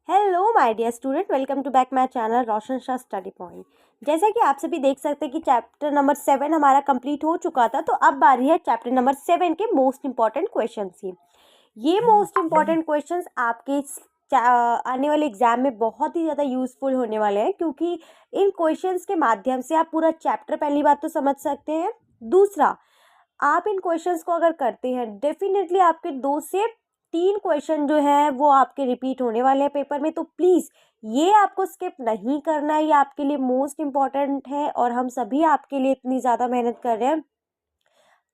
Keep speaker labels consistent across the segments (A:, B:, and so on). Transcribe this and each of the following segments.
A: Hello my dear student, welcome to back my channel Roshan Shah study point. जैसा कि आप सभी देख सकते हैं कि चैप्टर नंबर 7 हमारा कंप्लीट हो चुका था, तो अब बारी है चैप्टर नंबर 7 के मोस्ट इंपॉर्टेंट क्वेश्चंस की। ये मोस्ट इंपॉर्टेंट क्वेश्चंस आपके आने वाले एग्जाम में बहुत ही ज़्यादा यूजफुल होने वाले हैं, क्योंकि इन क्वेश्चंस के माध्यम से आप पूरा चैप्टर पहली बात तो समझ सकते हैं। दूसरा, आप इन क्वेश्चंस को अगर करते हैं, डेफिनेटली आपके 2 से 3 क्वेश्चन जो है वो आपके रिपीट होने वाले हैं पेपर में। तो प्लीज़ ये आपको स्किप नहीं करना है, ये आपके लिए मोस्ट इम्पॉर्टेंट है और हम सभी आपके लिए इतनी ज़्यादा मेहनत कर रहे हैं।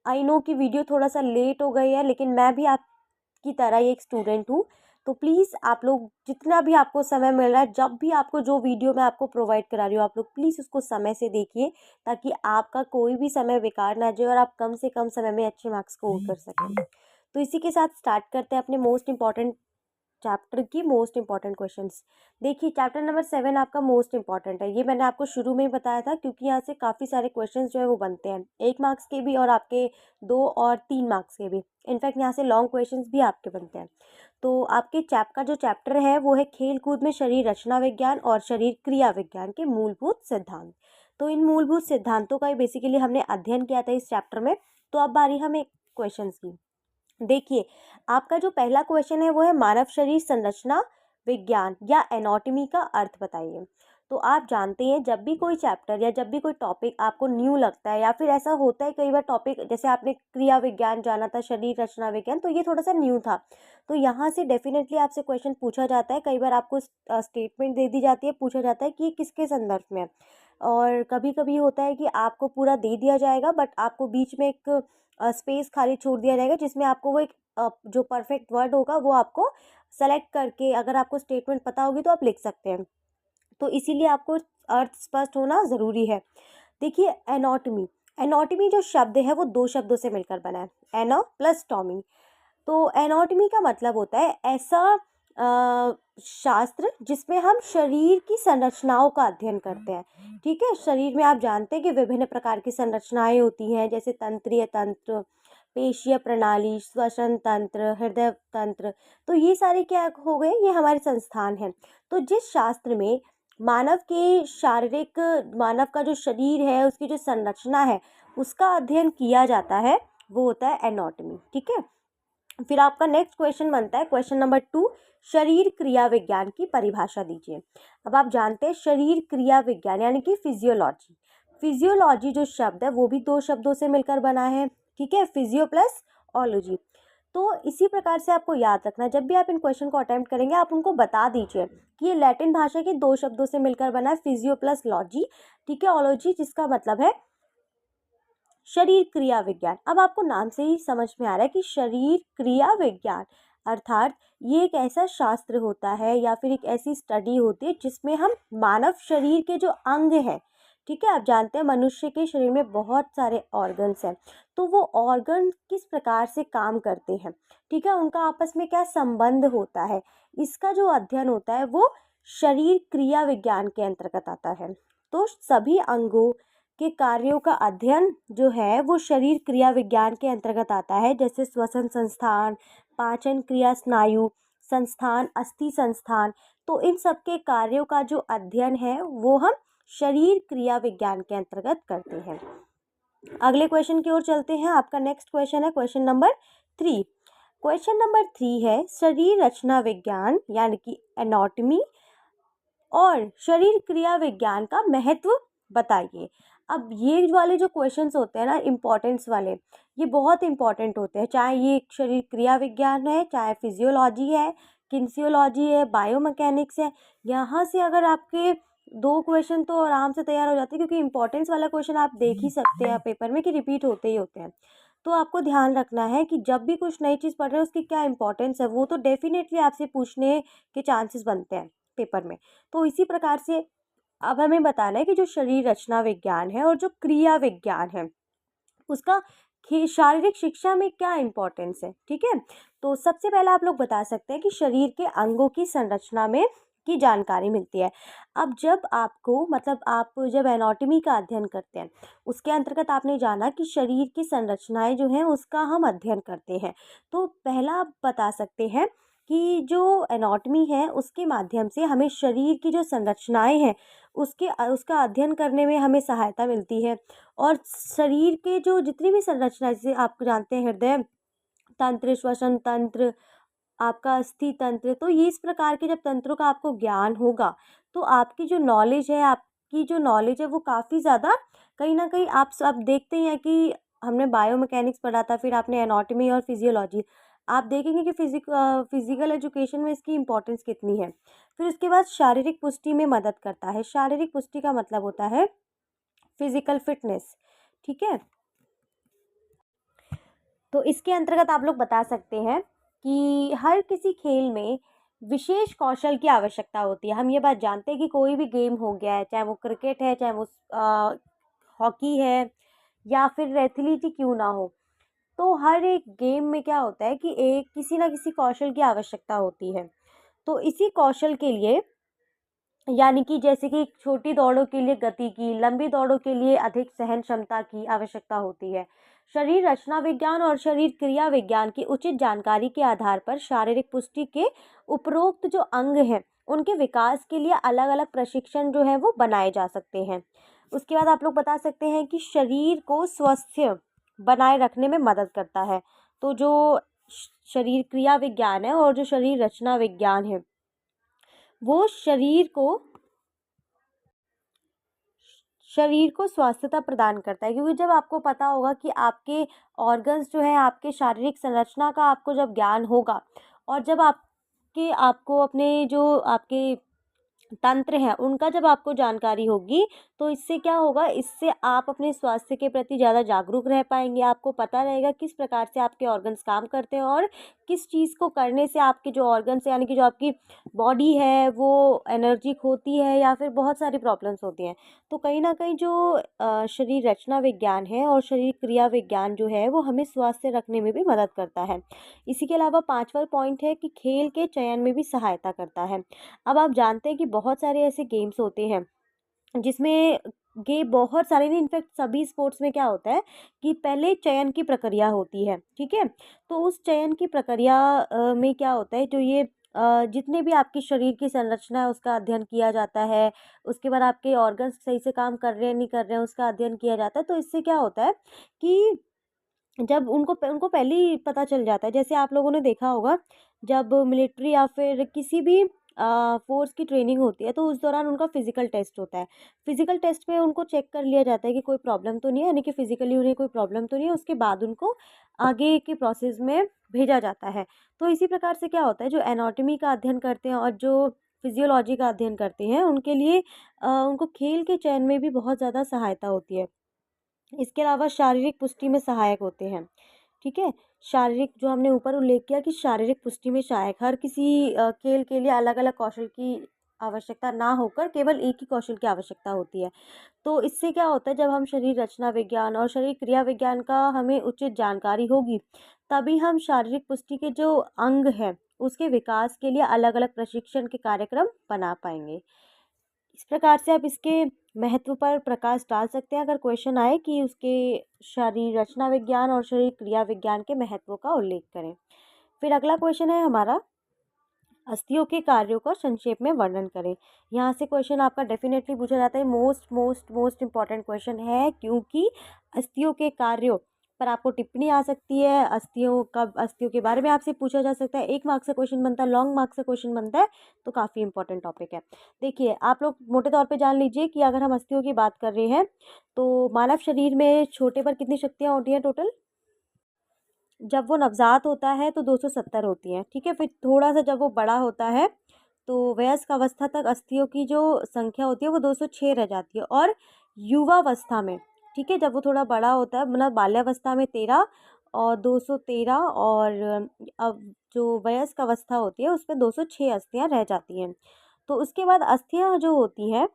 A: आई नो कि वीडियो थोड़ा सा लेट हो गई है, लेकिन मैं भी आपकी तरह ही एक स्टूडेंट हूँ। तो प्लीज़ आप लोग जितना भी आपको समय मिल रहा है, जब भी आपको जो वीडियो मैं आपको प्रोवाइड करा रही हूँ, आप लोग प्लीज़ उसको समय से देखिए, ताकि आपका कोई भी समय बेकार ना जाए और आप कम से कम समय में अच्छे मार्क्स स्कोर कर सकें। तो इसी के साथ स्टार्ट करते हैं अपने मोस्ट इंपॉर्टेंट चैप्टर की मोस्ट इंपॉर्टेंट क्वेश्चंस। देखिए, चैप्टर नंबर 7 आपका मोस्ट इंपॉर्टेंट है, ये मैंने आपको शुरू में ही बताया था, क्योंकि यहाँ से काफ़ी सारे क्वेश्चंस जो है वो बनते हैं, 1 मार्क्स के भी और आपके 2 और 3 मार्क्स के भी। इनफैक्ट यहाँ से लॉन्ग क्वेश्चंस भी आपके बनते हैं। तो आपके का जो चैप्टर है वो है खेल कूद में शरीर रचना विज्ञान और शरीर क्रिया विज्ञान के मूलभूत सिद्धांत। तो इन मूलभूत सिद्धांतों का ही बेसिकली हमने अध्ययन किया था इस चैप्टर में। तो अब बारी हमें क्वेश्चन की। देखिए, आपका जो पहला क्वेश्चन है वो है मानव शरीर संरचना विज्ञान या एनाटॉमी का अर्थ बताइए। तो आप जानते हैं, जब भी कोई चैप्टर या जब भी कोई टॉपिक आपको न्यू लगता है, या फिर ऐसा होता है कई बार टॉपिक, जैसे आपने क्रिया विज्ञान जाना था, शरीर रचना विज्ञान, तो ये थोड़ा सा न्यू था। तो यहाँ से डेफिनेटली आपसे क्वेश्चन पूछा जाता है, कई बार आपको स्टेटमेंट दे दी जाती है, पूछा जाता है कि ये किसके संदर्भ में है। और कभी कभी होता है कि आपको पूरा दे दिया जाएगा, बट आपको बीच में एक स्पेस खाली छोड़ दिया जाएगा, जिसमें आपको वो एक जो परफेक्ट वर्ड होगा वो आपको सेलेक्ट करके, अगर आपको स्टेटमेंट पता होगी तो आप लिख सकते हैं। तो इसीलिए आपको अर्थ स्पष्ट होना ज़रूरी है। देखिए, एनाटॉमी, एनाटॉमी जो शब्द है वो 2 शब्दों से मिलकर बना है, एना प्लस टॉमी। तो एनाटॉमी का मतलब होता है ऐसा शास्त्र जिसमें हम शरीर की संरचनाओं का अध्ययन करते हैं। ठीक है, शरीर में आप जानते हैं कि विभिन्न प्रकार की संरचनाएं होती हैं, जैसे तंत्रीय तंत्र, पेशीय प्रणाली, श्वसन तंत्र, हृदय तंत्र। तो ये सारे क्या हो गए, ये हमारे संस्थान हैं। तो जिस शास्त्र में मानव का जो शरीर है, उसकी जो संरचना है, उसका अध्ययन किया जाता है, वो होता है एनाटॉमी। ठीक है, फिर आपका नेक्स्ट क्वेश्चन बनता है क्वेश्चन नंबर 2, शरीर क्रिया विज्ञान की परिभाषा दीजिए। अब आप जानते हैं शरीर क्रिया विज्ञान यानी कि फिजियोलॉजी। फिजियोलॉजी जो शब्द है वो भी 2 शब्दों से मिलकर बना है। ठीक है, फिजियो प्लस ओलॉजी। तो इसी प्रकार से आपको याद रखना, जब भी आप इन क्वेश्चन को अटेम्प्ट करेंगे, आप उनको बता दीजिए कि ये लैटिन भाषा के 2 शब्दों से मिलकर बना है, फिजियो प्लस लॉजी। ठीक है, ओलॉजी जिसका मतलब है शरीर क्रिया विज्ञान। अब आपको नाम से ही समझ में आ रहा है कि शरीर क्रिया विज्ञान अर्थात ये एक ऐसा शास्त्र होता है या फिर एक ऐसी स्टडी होती है जिसमें हम मानव शरीर के जो अंग हैं, ठीक है, आप जानते हैं मनुष्य के शरीर में बहुत सारे ऑर्गन्स हैं, तो वो ऑर्गन किस प्रकार से काम करते हैं, ठीक है, उनका आपस में क्या संबंध होता है, इसका जो अध्ययन होता है वो शरीर क्रिया विज्ञान के अंतर्गत आता है। तो सभी अंगों के कार्यों का अध्ययन जो है वो शरीर क्रिया विज्ञान के अंतर्गत आता है, जैसे श्वसन संस्थान, पाचन क्रिया, स्नायु संस्थान, अस्थि संस्थान। तो इन सब के कार्यों का जो अध्ययन है वो हम शरीर क्रिया विज्ञान के अंतर्गत करते हैं। अगले क्वेश्चन की ओर चलते हैं। आपका नेक्स्ट क्वेश्चन है क्वेश्चन नंबर 3। क्वेश्चन नंबर 3 है शरीर रचना विज्ञान यानी कि एनाटॉमी और शरीर क्रिया विज्ञान का महत्व बताइए। अब ये वाले जो क्वेश्चंस होते हैं ना, इम्पोर्टेंस वाले, ये बहुत इंपॉर्टेंट होते हैं, चाहे ये शरीर क्रिया विज्ञान है, चाहे फिजियोलॉजी है, किन्सियोलॉजी है, बायोमैकेनिक्स है। यहाँ से अगर आपके 2 क्वेश्चन तो आराम से तैयार हो जाते हैं, क्योंकि इंपॉर्टेंस वाला क्वेश्चन आप देख ही सकते हैं पेपर में कि रिपीट होते ही होते हैं। तो आपको ध्यान रखना है कि जब भी कुछ नई चीज़ पढ़ रहे हो उसकी क्या इंपॉर्टेंस है, वो तो डेफिनेटली आपसे पूछने के चांसेस बनते हैं पेपर में। तो इसी प्रकार से अब हमें बताना है कि जो शरीर रचना विज्ञान है और जो क्रिया विज्ञान है उसका शारीरिक शिक्षा में क्या इम्पोर्टेंस है। ठीक है, तो सबसे पहले आप लोग बता सकते हैं कि शरीर के अंगों की संरचना में की जानकारी मिलती है। अब जब आपको आप जब एनाटॉमी का अध्ययन करते हैं, उसके अंतर्गत आपने जाना कि शरीर की संरचनाएं जो हैं उसका हम अध्ययन करते हैं। तो पहला आप बता सकते हैं कि जो एनाटॉमी है उसके माध्यम से हमें शरीर की जो संरचनाएं हैं उसका अध्ययन करने में हमें सहायता मिलती है। और शरीर के जो जितनी भी संरचना, जैसे आप जानते हैं हृदय तंत्र, श्वसन तंत्र, आपका अस्थि तंत्र, तो ये इस प्रकार के जब तंत्रों का आपको ज्ञान होगा तो आपकी जो नॉलेज है वो काफ़ी ज़्यादा, कहीं ना कहीं आप सब देखते ही हैं कि हमने बायोमैकेनिक्स पढ़ा था, फिर आपने एनाटॉमी और फिजियोलॉजी, आप देखेंगे कि फिजिकल एजुकेशन में इसकी इम्पोर्टेंस कितनी है। फिर उसके बाद शारीरिक पुष्टि में मदद करता है। शारीरिक पुष्टि का मतलब होता है फिजिकल फिटनेस, ठीक है। तो इसके अंतर्गत आप लोग बता सकते हैं कि हर किसी खेल में विशेष कौशल की आवश्यकता होती है। हम ये बात जानते हैं कि कोई भी गेम हो गया है, चाहे वो क्रिकेट है, चाहे वो हॉकी है, या फिर एथलीट ही क्यों ना हो, तो हर एक गेम में क्या होता है कि एक किसी ना किसी कौशल की आवश्यकता होती है। तो इसी कौशल के लिए, यानी कि जैसे कि छोटी दौड़ों के लिए गति की, लंबी दौड़ों के लिए अधिक सहन क्षमता की आवश्यकता होती है। शरीर रचना विज्ञान और शरीर क्रिया विज्ञान की उचित जानकारी के आधार पर शारीरिक पुष्टि के उपरोक्त जो अंग हैं उनके विकास के लिए अलग अलग प्रशिक्षण जो है वो बनाए जा सकते हैं। उसके बाद आप लोग बता सकते हैं कि शरीर को स्वस्थ बनाए रखने में मदद करता है। तो जो शरीर क्रिया विज्ञान है और जो शरीर रचना विज्ञान है वो शरीर को स्वास्थ्यता प्रदान करता है। क्योंकि जब आपको पता होगा कि आपके ऑर्गन्स जो है, आपके शारीरिक संरचना का आपको जब ज्ञान होगा, और जब आपको अपने जो आपके तंत्र हैं उनका जब आपको जानकारी होगी, तो इससे क्या होगा, इससे आप अपने स्वास्थ्य के प्रति ज़्यादा जागरूक रह पाएंगे। आपको पता रहेगा किस प्रकार से आपके ऑर्गन्स काम करते हैं और किस चीज़ को करने से आपके जो ऑर्गन्स, यानी कि जो आपकी बॉडी है वो एनर्जी खोती है या फिर बहुत सारी प्रॉब्लम्स होती हैं। तो कहीं ना कहीं जो शरीर रचना विज्ञान है और शरीर क्रिया विज्ञान जो है वो हमें स्वास्थ्य रखने में भी मदद करता है। इसी के अलावा पांचवा पॉइंट है कि खेल के चयन में भी सहायता करता है। अब आप जानते हैं कि बहुत सारे ऐसे गेम्स होते हैं जिसमें बहुत सारे नहीं, इनफैक्ट सभी स्पोर्ट्स में क्या होता है कि पहले चयन की प्रक्रिया होती है, ठीक है। तो उस चयन की प्रक्रिया में क्या होता है, जो ये जितने भी आपके शरीर की संरचना है उसका अध्ययन किया जाता है। उसके बाद आपके ऑर्गन्स सही से काम कर रहे हैं नहीं कर रहे हैं उसका अध्ययन किया जाता है। तो इससे क्या होता है कि जब उनको पहले ही पता चल जाता है, जैसे आप लोगों ने देखा होगा जब मिलिट्री या फिर किसी भी फ़ोर्स की ट्रेनिंग होती है तो उस दौरान उनका फ़िज़िकल टेस्ट होता है। फ़िज़िकल टेस्ट में उनको चेक कर लिया जाता है कि कोई प्रॉब्लम तो नहीं है, यानी कि फ़िज़िकली उन्हें कोई प्रॉब्लम तो नहीं है, उसके बाद उनको आगे के प्रोसेस में भेजा जाता है। तो इसी प्रकार से क्या होता है, जो एनाटॉमी का अध्ययन करते हैं और जो फ़िज़ियोलॉजी का अध्ययन करते हैं उनके लिए उनको खेल के चयन में भी बहुत ज़्यादा सहायता होती है। इसके अलावा शारीरिक पुष्टि में सहायक होते हैं, ठीक है। शारीरिक, जो हमने ऊपर उल्लेख किया कि शारीरिक पुष्टि में सहायक, हर किसी खेल के लिए अलग अलग कौशल की आवश्यकता ना होकर केवल एक ही कौशल की आवश्यकता होती है। तो इससे क्या होता है, जब हम शरीर रचना विज्ञान और शरीर क्रिया विज्ञान का हमें उचित जानकारी होगी तभी हम शारीरिक पुष्टि के जो अंग हैं उसके विकास के लिए अलग अलग प्रशिक्षण के कार्यक्रम बना पाएंगे। इस प्रकार से आप इसके महत्व पर प्रकाश डाल सकते हैं अगर क्वेश्चन आए कि उसके शरीर रचना विज्ञान और शरीर क्रिया विज्ञान के महत्व का उल्लेख करें। फिर अगला क्वेश्चन है हमारा, अस्थियों के कार्यों का संक्षेप में वर्णन करें। यहाँ से क्वेश्चन आपका डेफिनेटली पूछा जाता है, most most most important question है, क्योंकि अस्थियों के कार्यों पर आपको टिप्पणी आ सकती है। अस्थियों के बारे में आपसे पूछा जा सकता है, 1 मार्क से क्वेश्चन बनता है, लॉन्ग मार्क से क्वेश्चन बनता है, तो काफ़ी इंपॉर्टेंट टॉपिक है। देखिए आप लोग मोटे तौर पे जान लीजिए कि अगर हम अस्थियों की बात कर रहे हैं तो मानव शरीर में छोटे पर कितनी शक्तियाँ होती हैं टोटल, जब वो नवजात होता है तो 270 होती हैं, ठीक है। फिर थोड़ा सा जब वो बड़ा होता है तो वयस्क अवस्था तक अस्थियों की जो संख्या होती है वो 206 रह जाती है। और युवावस्था में, ठीक है, जब वो थोड़ा बड़ा होता है, मतलब बाल्यावस्था में 13 और 213, और अब जो वयस्क अवस्था होती है उसमें 206 अस्थियाँ रह जाती हैं। तो उसके बाद अस्थियाँ जो होती हैं,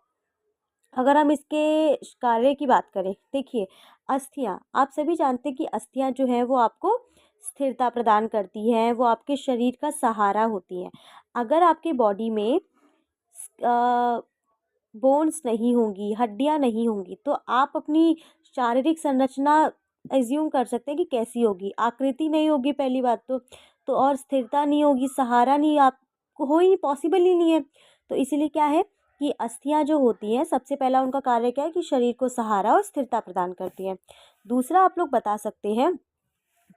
A: अगर हम इसके कार्य की बात करें, देखिए अस्थियाँ, आप सभी जानते हैं कि अस्थियाँ जो हैं वो आपको स्थिरता प्रदान करती हैं, वो आपके शरीर का सहारा होती हैं। अगर आपकी बॉडी में बोन्स नहीं होंगी, हड्डियाँ नहीं होंगी, तो आप अपनी शारीरिक संरचना एज्यूम कर सकते हैं कि कैसी होगी, आकृति नहीं होगी पहली बात तो। तो और स्थिरता नहीं होगी, सहारा नहीं आपको हो ही पॉसिबल ही नहीं है। तो इसीलिए क्या है कि अस्थियां जो होती हैं सबसे पहला उनका कार्य क्या है कि शरीर को सहारा और स्थिरता प्रदान करती हैं। दूसरा आप लोग बता सकते हैं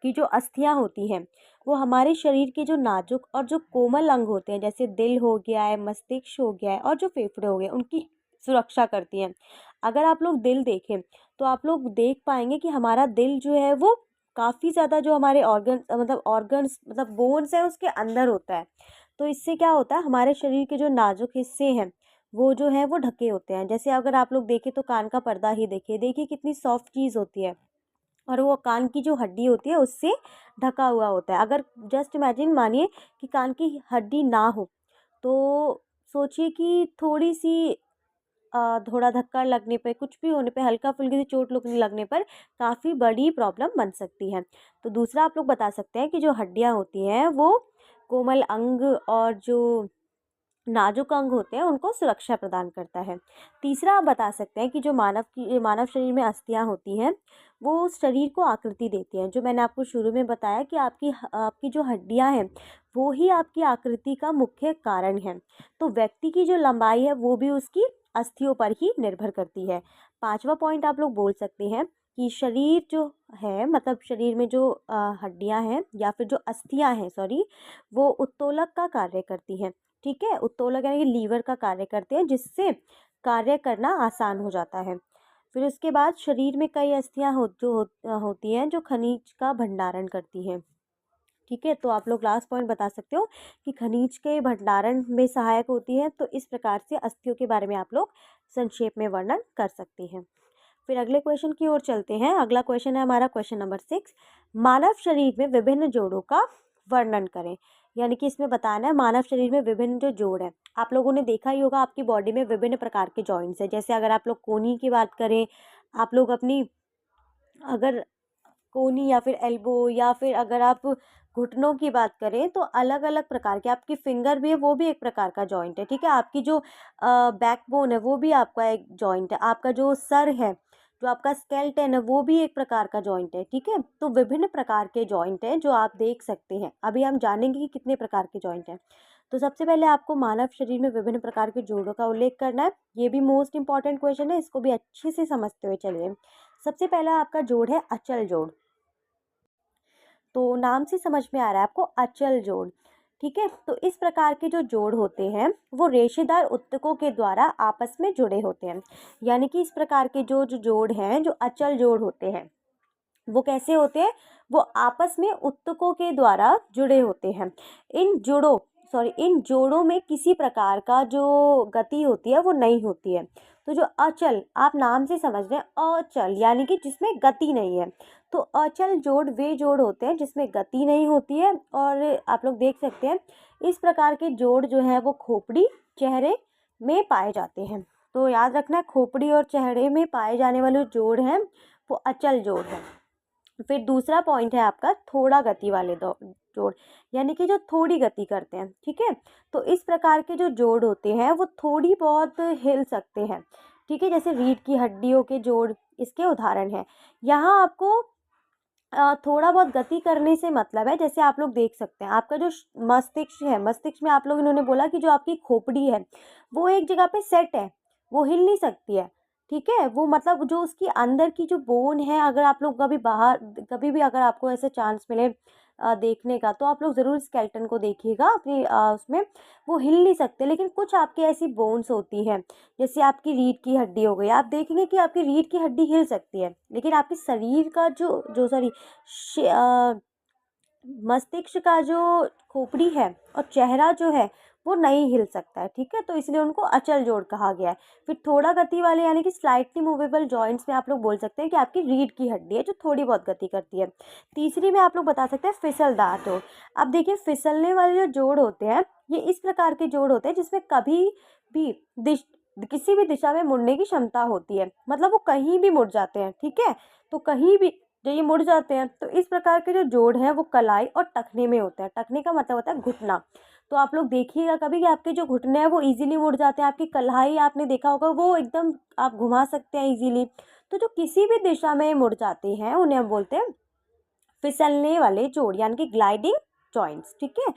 A: कि जो अस्थियां होती हैं वो हमारे शरीर के जो नाजुक और जो कोमल अंग होते हैं, जैसे दिल हो गया है, मस्तिष्क हो गया है और जो फेफड़े हो गए, उनकी सुरक्षा करती हैं। अगर आप लोग दिल देखें तो आप लोग देख पाएंगे कि हमारा दिल जो है वो काफ़ी ज़्यादा जो हमारे ऑर्गन्स मतलब बोन्स है उसके अंदर होता है। तो इससे क्या होता है, हमारे शरीर के जो नाजुक हिस्से हैं वो जो है वो ढके होते हैं। जैसे अगर आप लोग देखें तो कान का पर्दा ही देखिए, देखिए कितनी सॉफ्ट चीज़ होती है और वो कान की जो हड्डी होती है उससे ढका हुआ होता है। अगर जस्ट इमेजिन मानिए कि कान की हड्डी ना हो तो सोचिए कि थोड़ी सी थोड़ा धक्का लगने पे, कुछ भी होने पे, हल्का-फुल्की सी चोट लगने पर काफ़ी बड़ी प्रॉब्लम बन सकती है। तो दूसरा आप लोग बता सकते हैं कि जो हड्डियाँ होती हैं वो कोमल अंग और जो नाजुक अंग होते हैं उनको सुरक्षा प्रदान करता है। तीसरा आप बता सकते हैं कि जो मानव शरीर में अस्थियां होती हैं वो शरीर को आकृति देती हैं। जो मैंने आपको शुरू में बताया कि आपकी जो हड्डियां हैं वो ही आपकी आकृति का मुख्य कारण है। तो व्यक्ति की जो लंबाई है वो भी उसकी अस्थियों पर ही निर्भर करती है। पांचवा पॉइंट आप लोग बोल सकते हैं कि शरीर जो है मतलब शरीर में जो हड्डियां हैं या फिर जो अस्थियां हैं सॉरी, वो उत्तोलक का कार्य करती हैं। ठीक है, उत्तोलक यानी कि लीवर का कार्य करते हैं जिससे कार्य करना आसान हो जाता है। फिर उसके बाद शरीर में कई अस्थियां होती हैं जो खनिज का भंडारण करती हैं। ठीक है, तो आप लोग लास्ट पॉइंट बता सकते हो कि खनिज के भंडारण में सहायक होती है। तो इस प्रकार से अस्थियों के बारे में आप लोग संक्षेप में वर्णन कर सकते हैं। फिर अगले क्वेश्चन की ओर चलते हैं। अगला क्वेश्चन है हमारा क्वेश्चन नंबर 6। मानव शरीर में विभिन्न जोड़ों का वर्णन करें। यानी कि इसमें बताना है मानव शरीर में विभिन्न जो जोड़ हैं। आप लोगों ने देखा ही होगा आपकी बॉडी में विभिन्न प्रकार के जॉइंट्स हैं। जैसे अगर आप लोग कोहनी की बात करें, आप लोग अपनी अगर कोहनी या फिर एल्बो या फिर अगर आप घुटनों की बात करें तो अलग अलग प्रकार के, आपकी फिंगर भी है वो भी एक प्रकार का जॉइंट है। ठीक है, आपकी जो बैकबोन है वो भी आपका एक जॉइंट है। आपका जो सर है, जो आपका स्केलेटन है वो भी एक प्रकार का जॉइंट है। ठीक है, तो विभिन्न प्रकार के जॉइंट हैं जो आप देख सकते हैं। अभी हम जानेंगे कि कितने प्रकार के जॉइंट हैं। तो सबसे पहले आपको मानव शरीर में विभिन्न प्रकार के जोड़ों का उल्लेख करना है। ये भी मोस्ट इंपॉर्टेंट क्वेश्चन है, इसको भी अच्छे से समझते हुए चलिए। सबसे पहला आपका जोड़ है अचल जोड़। तो नाम से समझ में आ रहा है आपको, अचल जोड़। ठीक है, तो इस प्रकार के जो जोड़ होते हैं वो रेशेदार ऊतकों के द्वारा आपस में जुड़े होते हैं। यानी कि इस प्रकार के जो जो जोड़ हैं, जो अचल जोड़ होते हैं, वो कैसे होते हैं, वो आपस में ऊतकों के द्वारा जुड़े होते हैं। इन जोड़ों में किसी प्रकार का जो गति होती है वो नहीं होती है। तो जो अचल, आप नाम से समझ रहे हैं अचल यानी कि जिसमें गति नहीं है। तो अचल जोड़ वे जोड़ होते हैं जिसमें गति नहीं होती है। और आप लोग देख सकते हैं इस प्रकार के जोड़ जो है वो खोपड़ी, चेहरे में पाए जाते हैं। तो याद रखना है, खोपड़ी और चेहरे में पाए जाने वाले जोड़ हैं वो अचल जोड़ है। फिर दूसरा पॉइंट है आपका थोड़ा गति वाले जोड़, यानी कि जो थोड़ी गति करते हैं। ठीक है, तो इस प्रकार के जो जोड़ होते हैं वो थोड़ी बहुत हिल सकते हैं। ठीक है, जैसे रीढ़ की हड्डियों के जोड़ इसके उदाहरण हैं। यहाँ आपको थोड़ा बहुत गति करने से मतलब है, जैसे आप लोग देख सकते हैं आपका जो मस्तिष्क है, मस्तिष्क में आप लोग इन्होंने बोला कि जो आपकी खोपड़ी है वो एक जगह पे सेट है, वो हिल नहीं सकती है। ठीक है, वो मतलब जो उसकी अंदर की जो बोन है, अगर आप लोग कभी भी अगर आपको ऐसे चांस मिले देखने का तो आप लोग ज़रूर स्केलेटन को देखिएगा अपनी उसमें, वो हिल नहीं सकते। लेकिन कुछ आपकी ऐसी बोन्स होती हैं, जैसे आपकी रीढ़ की हड्डी हो गई, आप देखेंगे कि आपकी रीढ़ की हड्डी हिल सकती है, लेकिन आपके शरीर का जो जो सॉरी मस्तिष्क का जो खोपड़ी है और चेहरा जो है वो नहीं हिल सकता है। ठीक है, तो इसलिए उनको अचल जोड़ कहा गया है। फिर थोड़ा गति वाले यानी कि स्लाइटली मूवेबल जॉइंट्स में आप लोग बोल सकते हैं कि आपकी रीढ़ की हड्डी है जो थोड़ी बहुत गति करती है। तीसरी में आप लोग बता सकते हैं फिसलदार जोड़। अब देखिए, फिसलने वाले जो जोड़ होते हैं ये इस प्रकार के जोड़ होते हैं जिसमें कभी भी किसी भी दिशा में मुड़ने की क्षमता होती है, मतलब वो कहीं भी मुड़ जाते हैं। ठीक है, तो कहीं भी जो ये मुड़ जाते हैं, तो इस प्रकार के जो जोड़ हैं वो कलाई और टखने में होते हैं। टखने का मतलब होता है घुटना। तो आप लोग देखिएगा कभी कि आपके जो घुटने हैं वो इजीली मुड़ जाते हैं। आपकी कलाई आपने देखा होगा वो एकदम आप घुमा सकते हैं इजीली। तो जो किसी भी दिशा में मुड़ जाते हैं उन्हें हम बोलते हैं फिसलने वाले जोड़, यानी कि ग्लाइडिंग जॉइंट्स, ठीक है।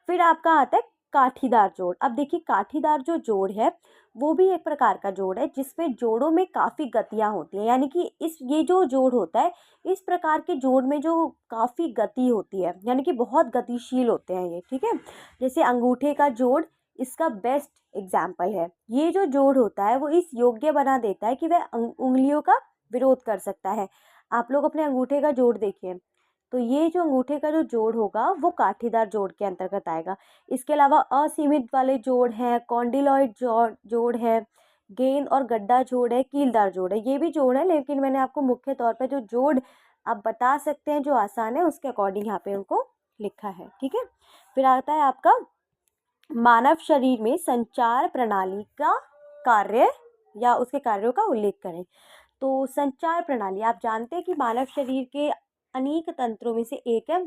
A: फिर आपका आता है काठीदार जोड़। अब देखिए काठीदार जो जोड़ है वो भी एक प्रकार का जोड़ है जिसमें जोड़ों में काफ़ी गतियाँ होती हैं, यानी कि ये जो जोड़ होता है इस प्रकार के जोड़ में जो काफ़ी गति होती है, यानी कि बहुत गतिशील होते हैं ये, ठीक है। जैसे अंगूठे का जोड़ इसका बेस्ट एग्जाम्पल है। ये जो जोड़ होता है वो इस योग्य बना देता है कि वह उंगलियों का विरोध कर सकता है। आप लोग अपने अंगूठे का जोड़ देखिए, तो ये जो अंगूठे का जो जोड़ होगा वो काठीदार जोड़ के अंतर्गत आएगा। इसके अलावा असीमित वाले जोड़ हैं, कॉन्डिलॉइड जोड़ है, गेंद और गड्ढा जोड़ है, कीलदार जोड़ है। ये भी जोड़ है, लेकिन मैंने आपको मुख्य तौर पे जो जोड़ आप बता सकते हैं जो आसान है उसके अकॉर्डिंग यहाँ पे उनको लिखा है, ठीक है। फिर आता है आपका मानव शरीर में संचार प्रणाली का कार्य या उसके कार्यों का उल्लेख करें। तो संचार प्रणाली, आप जानते हैं कि मानव शरीर के अनेक तंत्रों में से एक है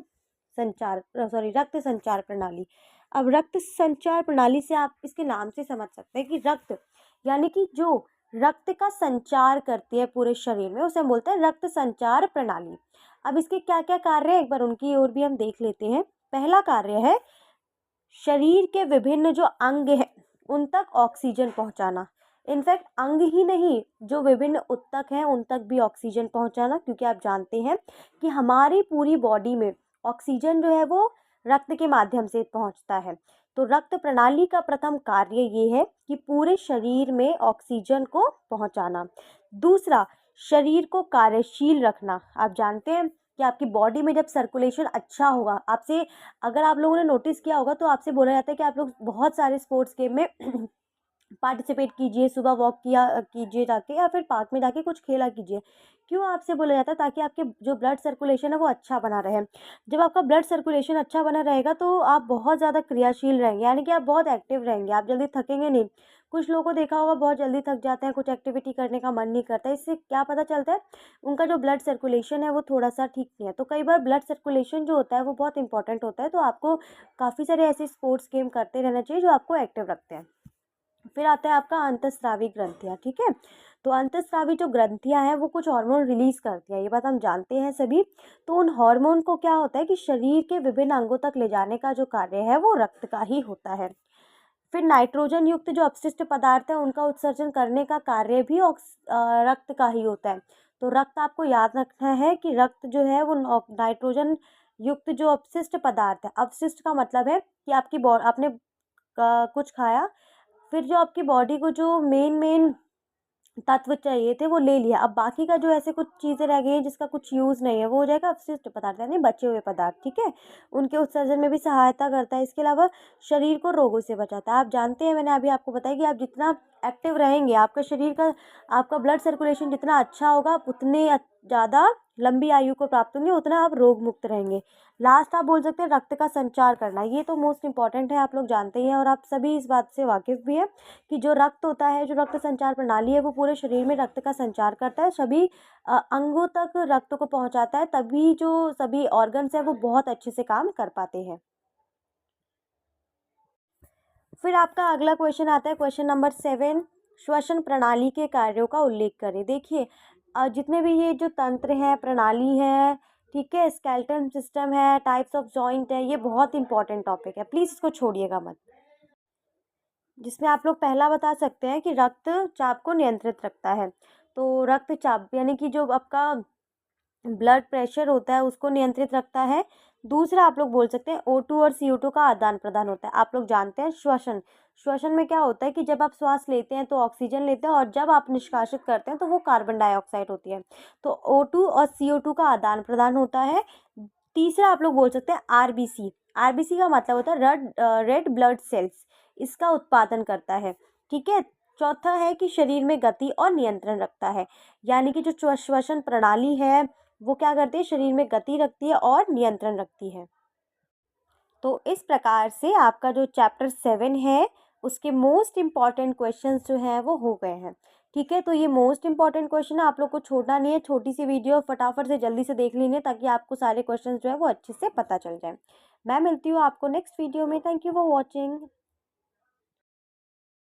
A: रक्त संचार प्रणाली। अब रक्त संचार प्रणाली से आप इसके नाम से समझ सकते हैं कि रक्त यानी कि जो रक्त का संचार करती है पूरे शरीर में उसे हम बोलते हैं रक्त संचार प्रणाली। अब इसके क्या क्या कार्य हैं एक बार उनकी ओर भी हम देख लेते हैं। पहला कार्य है शरीर के विभिन्न जो अंग हैं उन तक ऑक्सीजन पहुंचाना। इनफैक्ट अंग ही नहीं, जो विभिन्न ऊतक हैं उन तक भी ऑक्सीजन पहुंचाना, क्योंकि आप जानते हैं कि हमारी पूरी बॉडी में ऑक्सीजन जो है वो रक्त के माध्यम से पहुंचता है। तो रक्त प्रणाली का प्रथम कार्य ये है कि पूरे शरीर में ऑक्सीजन को पहुंचाना। दूसरा, शरीर को कार्यशील रखना। आप जानते हैं कि आपकी बॉडी में जब सर्कुलेशन अच्छा होगा, आपसे अगर आप लोगों ने नोटिस किया होगा तो आपसे बोला जाता है कि आप लोग बहुत सारे स्पोर्ट्स गेम में पार्टिसिपेट कीजिए, सुबह वॉक किया कीजिए जाके, या फिर पार्क में जाके कुछ खेला कीजिए। क्यों आपसे बोला जाता है? ताकि आपके जो ब्लड सर्कुलेशन है वो अच्छा बना रहे। जब आपका ब्लड सर्कुलेशन अच्छा बना रहेगा तो आप बहुत ज़्यादा क्रियाशील रहेंगे, यानी कि आप बहुत एक्टिव रहेंगे, आप जल्दी थकेंगे नहीं। कुछ लोगों को देखा होगा बहुत जल्दी थक जाते हैं, कुछ एक्टिविटी करने का मन नहीं करता। इससे क्या पता चलता है? उनका जो ब्लड सर्कुलेशन है वो थोड़ा-सा ठीक नहीं है। तो कई बार ब्लड सर्कुलेशन जो होता है वो बहुत इंपॉर्टेंट होता है, तो आपको काफ़ी सारे ऐसे स्पोर्ट्स गेम करते रहना चाहिए जो आपको एक्टिव रखते हैं। फिर आता है आपका अंतःस्रावी ग्रंथियाँ, ठीक है। तो अंतःस्रावी जो ग्रंथियाँ हैं वो कुछ हार्मोन रिलीज़ करती हैं, ये बात हम जानते हैं सभी। तो उन हार्मोन को क्या होता है कि शरीर के विभिन्न अंगों तक ले जाने का जो कार्य है वो रक्त का ही होता है। फिर नाइट्रोजन युक्त जो अपशिष्ट पदार्थ है उनका उत्सर्जन करने का कार्य भी रक्त का ही होता है। तो रक्त, आपको याद रखना है कि रक्त जो है वो नाइट्रोजन युक्त जो अपशिष्ट पदार्थ है, अपशिष्ट का मतलब है कि आपने कुछ खाया, फिर जो आपकी बॉडी को जो मेन तत्व चाहिए थे वो ले लिया, अब बाकी का जो ऐसे कुछ चीज़ें रह गई हैं जिसका कुछ यूज़ नहीं है वो हो जाएगा अपशिष्ट पदार्थ, यानी बचे हुए पदार्थ, ठीक है। उनके उत्सर्जन में भी सहायता करता है। इसके अलावा शरीर को रोगों से बचाता है। आप जानते हैं, मैंने अभी आपको बताया कि आप जितना एक्टिव रहेंगे, आपका ब्लड सर्कुलेशन जितना अच्छा होगा, आप उतने ज़्यादा लंबी आयु को प्राप्त होंगे, उतना आप रोग मुक्त रहेंगे। लास्ट आप बोल सकते हैं रक्त का संचार करना, ये तो मोस्ट इंपॉर्टेंट है, आप लोग जानते ही हैं और आप सभी इस बात से वाकिफ़ भी हैं कि जो रक्त होता है, जो रक्त संचार प्रणाली है वो पूरे शरीर में रक्त का संचार करता है, सभी अंगों तक रक्त को पहुंचाता है, तभी जो सभी ऑर्गन्स हैं वो बहुत अच्छे से काम कर पाते हैं। फिर आपका अगला क्वेश्चन आता है, क्वेश्चन नंबर 7, श्वसन प्रणाली के कार्यों का उल्लेख करें। देखिए जितने भी ये जो तंत्र हैं, प्रणाली है, ठीक है, स्केलेटन सिस्टम है, टाइप्स ऑफ जॉइंट है, ये बहुत इंपॉर्टेंट टॉपिक है, प्लीज़ इसको छोड़िएगा मत। जिसमें आप लोग पहला बता सकते हैं कि रक्तचाप को नियंत्रित रखता है। तो रक्तचाप यानी कि जो आपका ब्लड प्रेशर होता है उसको नियंत्रित रखता है। दूसरा आप लोग बोल सकते हैं O2 और CO2 का आदान प्रदान होता है। आप लोग जानते हैं श्वसन, श्वसन में क्या होता है कि जब आप श्वास लेते हैं तो ऑक्सीजन लेते हैं और जब आप निष्कासित करते हैं तो वो कार्बन डाइऑक्साइड होती है। तो O2 और CO2 का आदान प्रदान होता है। तीसरा आप लोग बोल सकते हैं RBC, RBC का मतलब होता है रेड ब्लड सेल्स, इसका उत्पादन करता है, ठीक है। चौथा है कि शरीर में गति और नियंत्रण रखता है, यानी कि जो श्वसन प्रणाली है वो क्या करती है, शरीर में गति रखती है और नियंत्रण रखती है। तो इस प्रकार से आपका जो चैप्टर 7 है उसके मोस्ट इम्पॉर्टेंट क्वेश्चंस जो हैं वो हो गए हैं, ठीक है। तो ये मोस्ट इम्पॉर्टेंट क्वेश्चन है, आप लोग को छोड़ना नहीं है, छोटी सी वीडियो फटाफट से जल्दी से देख लीजिए ताकि आपको सारे क्वेश्चंस जो है वो अच्छे से पता चल जाए। मैं मिलती हूँ आपको नेक्स्ट वीडियो में। Thank you for watching.